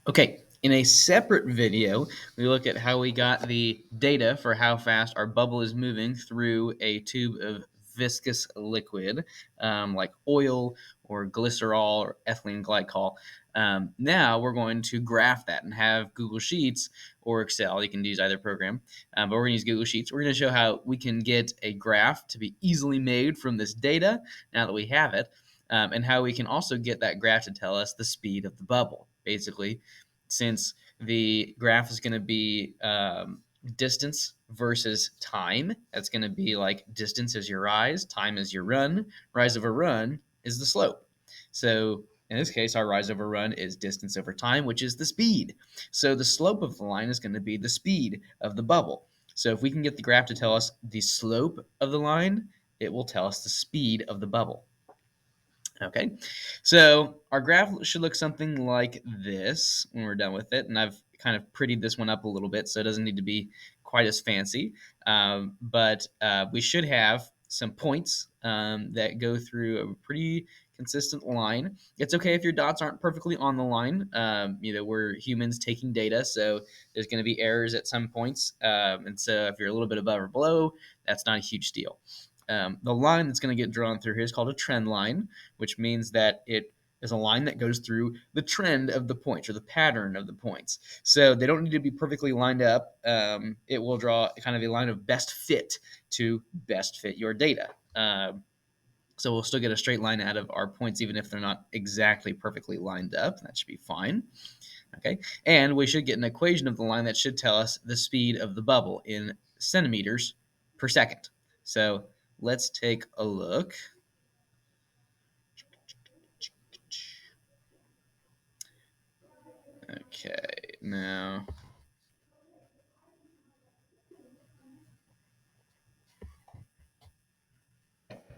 Okay, in a separate video, we look at how we got the data for how fast our bubble is moving through a tube of viscous liquid, like oil or glycerol or ethylene glycol. Now we're going to graph that and have Google Sheets or Excel. You can use either program, but we're going to use Google Sheets. We're going to show how we can get a graph to be easily made from this data now that we have it, and how we can also get that graph to tell us the speed of the bubble. Basically, since the graph is going to be distance versus time. That's going to be like distance is your rise, time is your run. Rise over run is the slope. So in this case, our rise over run is distance over time, which is the speed. So the slope of the line is going to be the speed of the bubble. So if we can get the graph to tell us the slope of the line, it will tell us the speed of the bubble. Okay, so our graph should look something like this when we're done with it. And I've kind of prettied this one up a little bit, so it doesn't need to be quite as fancy. But we should have some points that go through a pretty consistent line. It's okay if your dots aren't perfectly on the line. We're humans taking data, so there's going to be errors at some points. And so if you're a little bit above or below, that's not a huge deal. The line that's going to get drawn through here is called a trend line, which means that it is a line that goes through the trend of the points or the pattern of the points. So they don't need to be perfectly lined up. It will draw kind of a line of best fit to best fit your data. So we'll still get a straight line out of our points, even if they're not exactly perfectly lined up. That should be fine. Okay, and we should get an equation of the line that should tell us the speed of the bubble in centimeters per second. So let's take a look. Okay, now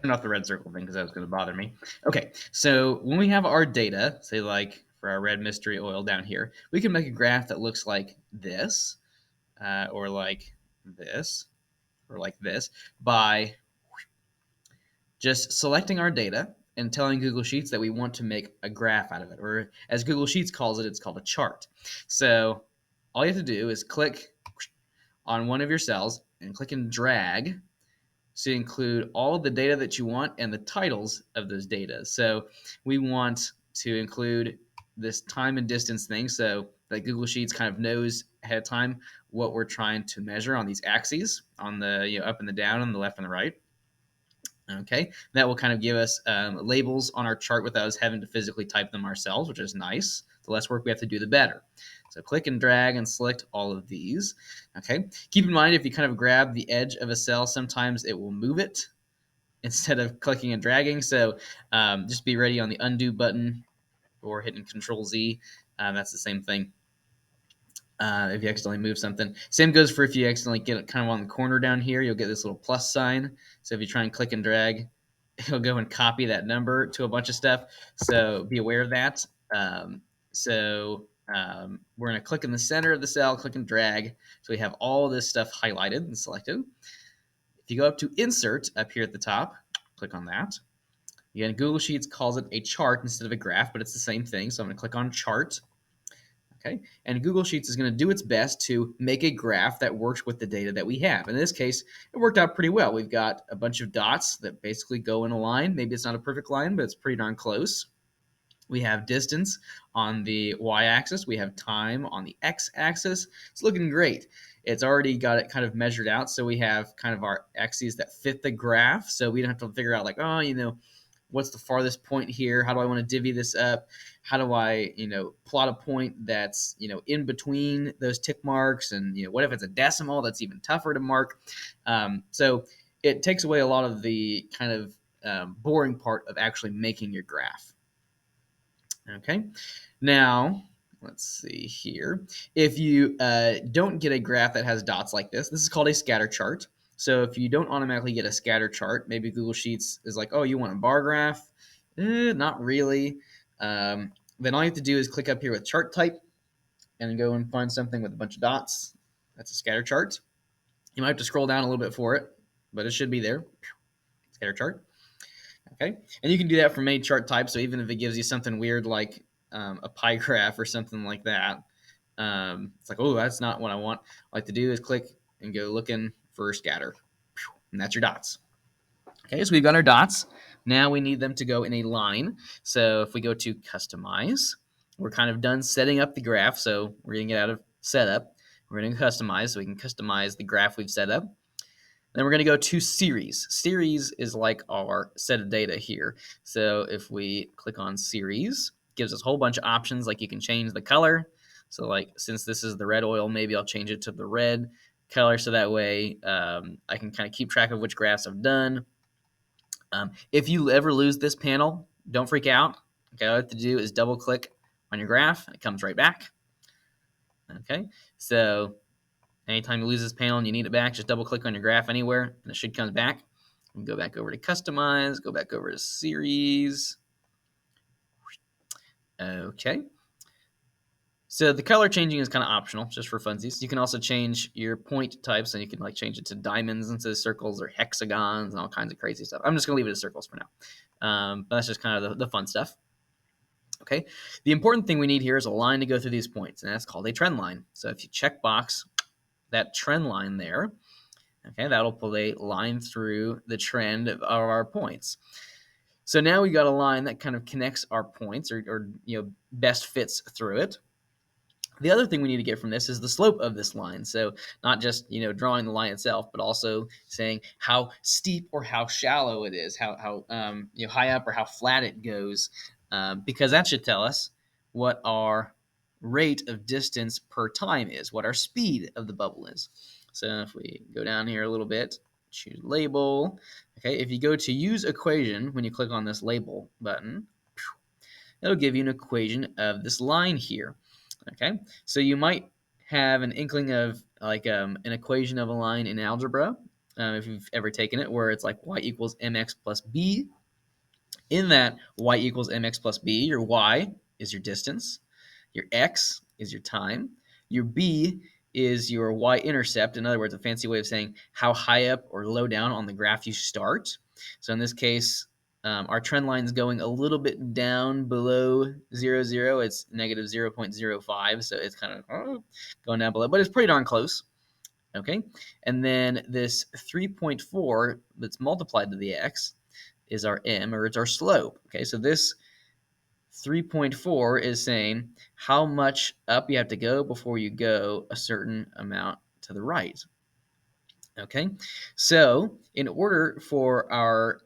turn off the red circle thing because that was going to bother me. Okay, so when we have our data, say like for our red mystery oil down here, we can make a graph that looks like this, or like this, or like this, by just selecting our data and telling Google Sheets that we want to make a graph out of it, or as Google Sheets calls it, it's called a chart. So all you have to do is click on one of your cells and click and drag to include all of the data that you want and the titles of those data. So we want to include this time and distance thing so that Google Sheets kind of knows ahead of time what we're trying to measure on these axes, on the up and the down, on the left and the right. Okay, that will kind of give us labels on our chart without us having to physically type them ourselves, which is nice. The less work we have to do, the better. So click and drag and select all of these. Okay, keep in mind if you kind of grab the edge of a cell, sometimes it will move it instead of clicking and dragging. So just be ready on the undo button or hitting Control Z. That's the same thing. If you accidentally move something. Same goes for if you accidentally get it kind of on the corner down here, you'll get this little plus sign. So if you try and click and drag, it'll go and copy that number to a bunch of stuff. So be aware of that. We're going to click in the center of the cell, click and drag. So we have all this stuff highlighted and selected. If you go up to Insert up here at the top, click on that. Again, Google Sheets calls it a chart instead of a graph, but it's the same thing. So I'm going to click on Chart. Okay, and Google Sheets is going to do its best to make a graph that works with the data that we have. In this case, it worked out pretty well. We've got a bunch of dots that basically go in a line. Maybe it's not a perfect line, but it's pretty darn close. We have distance on the y-axis. We have time on the x-axis. It's looking great. It's already got it kind of measured out, so we have kind of our axes that fit the graph, so we don't have to figure out like, what's the farthest point here? How do I want to divvy this up? How do I, plot a point that's, in between those tick marks? And, what if it's a decimal? That's even tougher to mark. So it takes away a lot of the kind of boring part of actually making your graph. Okay. Now, let's see here. If you don't get a graph that has dots like this is called a scatter chart. So if you don't automatically get a scatter chart, maybe Google Sheets is like, oh, you want a bar graph? Not really. Then all you have to do is click up here with chart type and go and find something with a bunch of dots. That's a scatter chart. You might have to scroll down a little bit for it, but it should be there. Scatter chart. Okay, and you can do that for many chart types. So even if it gives you something weird like a pie graph or something like that, it's like, oh, that's not what I want. What I like to do is click and go looking for scatter, and that's your dots. Okay, so we've got our dots. Now we need them to go in a line. So if we go to customize, we're kind of done setting up the graph. So we're going to get out of setup. We're going to customize so we can customize the graph we've set up. Then we're going to go to series. Series is like our set of data here. So if we click on series, it gives us a whole bunch of options. Like you can change the color. So like since this is the red oil, maybe I'll change it to the red color. So that way I can kind of keep track of which graphs I've done. If you ever lose this panel, don't freak out. Okay, all you have to do is double click on your graph and it comes right back. Okay, so anytime you lose this panel and you need it back, just double click on your graph anywhere and it should come back. And go back over to customize, go back over to series. Okay. So the color changing is kind of optional, just for funsies. You can also change your point types, and you can like change it to diamonds instead of circles or hexagons and all kinds of crazy stuff. I'm just gonna leave it as circles for now. But that's just kind of the fun stuff. Okay. The important thing we need here is a line to go through these points, and that's called a trend line. So if you check box that trend line there, okay, that'll pull a line through the trend of our points. So now we got a line that kind of connects our points or best fits through it. The other thing we need to get from this is the slope of this line. So not just drawing the line itself, but also saying how steep or how shallow it is, how high up or how flat it goes, because that should tell us what our rate of distance per time is, what our speed of the bubble is. So if we go down here a little bit, choose label. Okay, if you go to use equation when you click on this label button, it'll give you an equation of this line here. Okay, so you might have an inkling of like an equation of a line in algebra, if you've ever taken it, where it's like y equals mx plus b. In that y equals mx plus b, your y is your distance, your x is your time, your b is your y-intercept. In other words, a fancy way of saying how high up or low down on the graph you start. So in this case, our trend line is going a little bit down below 0, 0. It's negative 0.05, so it's kind of going down below, but it's pretty darn close. Okay, and then this 3.4 that's multiplied to the x is our m, or it's our slope. Okay, so this 3.4 is saying how much up you have to go before you go a certain amount to the right. Okay, so in order for our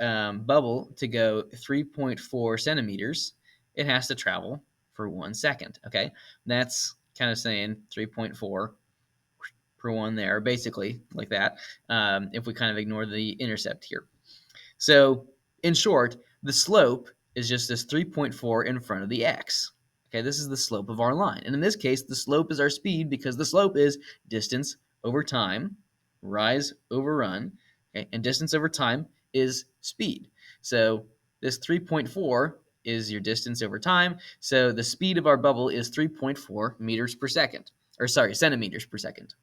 bubble to go 3.4 centimeters, it has to travel for 1 second. Okay, that's kind of saying 3.4 per 1 there, basically like that, if we kind of ignore the intercept here. So in short, the slope is just this 3.4 in front of the x. Okay, this is the slope of our line. And in this case, the slope is our speed because the slope is distance over time, rise over run, okay, and distance over time is speed. So this 3.4 is your distance over time. So the speed of our bubble is 3.4 meters per second, or sorry, centimeters per second.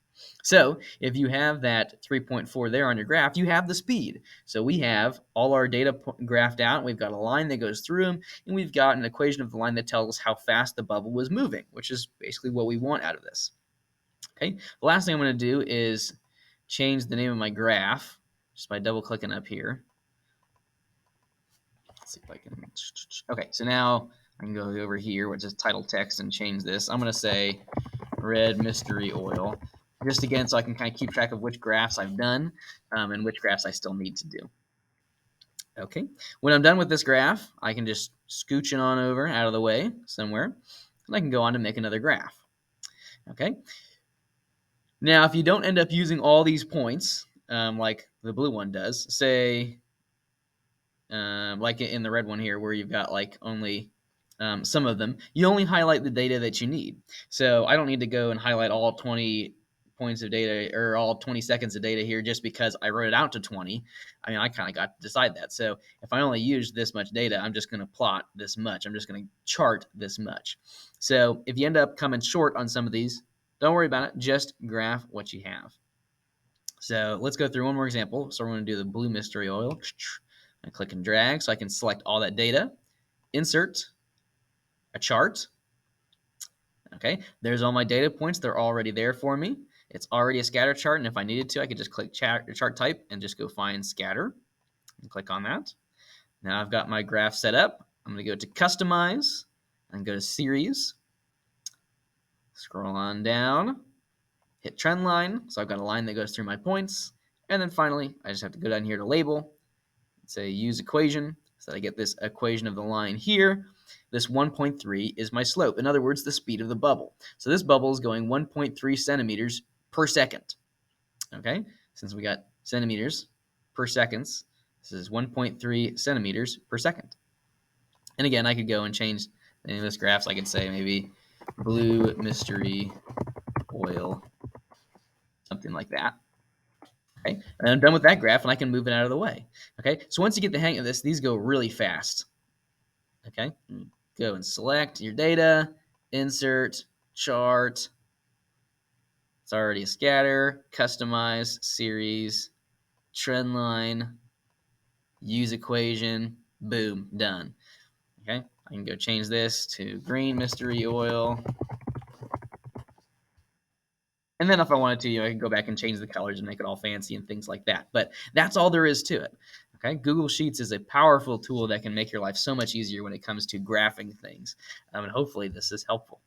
So if you have that 3.4 there on your graph, you have the speed. So we have all our data graphed out. We've got a line that goes through them, and we've got an equation of the line that tells us how fast the bubble was moving, which is basically what we want out of this. Okay, the last thing I'm going to do is change the name of my graph just by double clicking up here. Let's see if I can. Okay, so now I can go over here, which is title text, and change this. I'm going to say red mystery oil, just again so I can kind of keep track of which graphs I've done and which graphs I still need to do. Okay, when I'm done with this graph, I can just scooch it on over out of the way somewhere, and I can go on to make another graph. Okay, now if you don't end up using all these points, like the blue one does, say like in the red one here where you've got like only some of them, you only highlight the data that you need. So I don't need to go and highlight all 20 points of data or all 20 seconds of data here just because I wrote it out to 20. I mean, I kind of got to decide that. So if I only use this much data, I'm just going to plot this much. I'm just going to chart this much. So if you end up coming short on some of these, don't worry about it. Just graph what you have. So let's go through one more example. So we're going to do the blue mystery oil. I click and drag so I can select all that data, insert, a chart. Okay, there's all my data points. They're already there for me. It's already a scatter chart, and if I needed to, I could just click chart type and just go find scatter and click on that. Now I've got my graph set up. I'm going to go to Customize and go to Series. Scroll on down, hit Trend Line. So I've got a line that goes through my points. And then finally, I just have to go down here to Label, say Use Equation, so that I get this equation of the line here. This 1.3 is my slope. In other words, the speed of the bubble. So this bubble is going 1.3 centimeters per second. Okay, since we got centimeters per seconds, this is 1.3 centimeters per second. And again, I could go and change the name of this graph. So I could say maybe blue mystery oil, something like that. Okay, and I'm done with that graph, and I can move it out of the way. Okay, so once you get the hang of this, these go really fast. Okay, go and select your data, insert, chart. It's already a scatter, customize, series, trend line, use equation, boom, done. Okay, I can go change this to green mystery oil. And then if I wanted to, I can go back and change the colors and make it all fancy and things like that. But that's all there is to it. Okay, Google Sheets is a powerful tool that can make your life so much easier when it comes to graphing things. And hopefully this is helpful.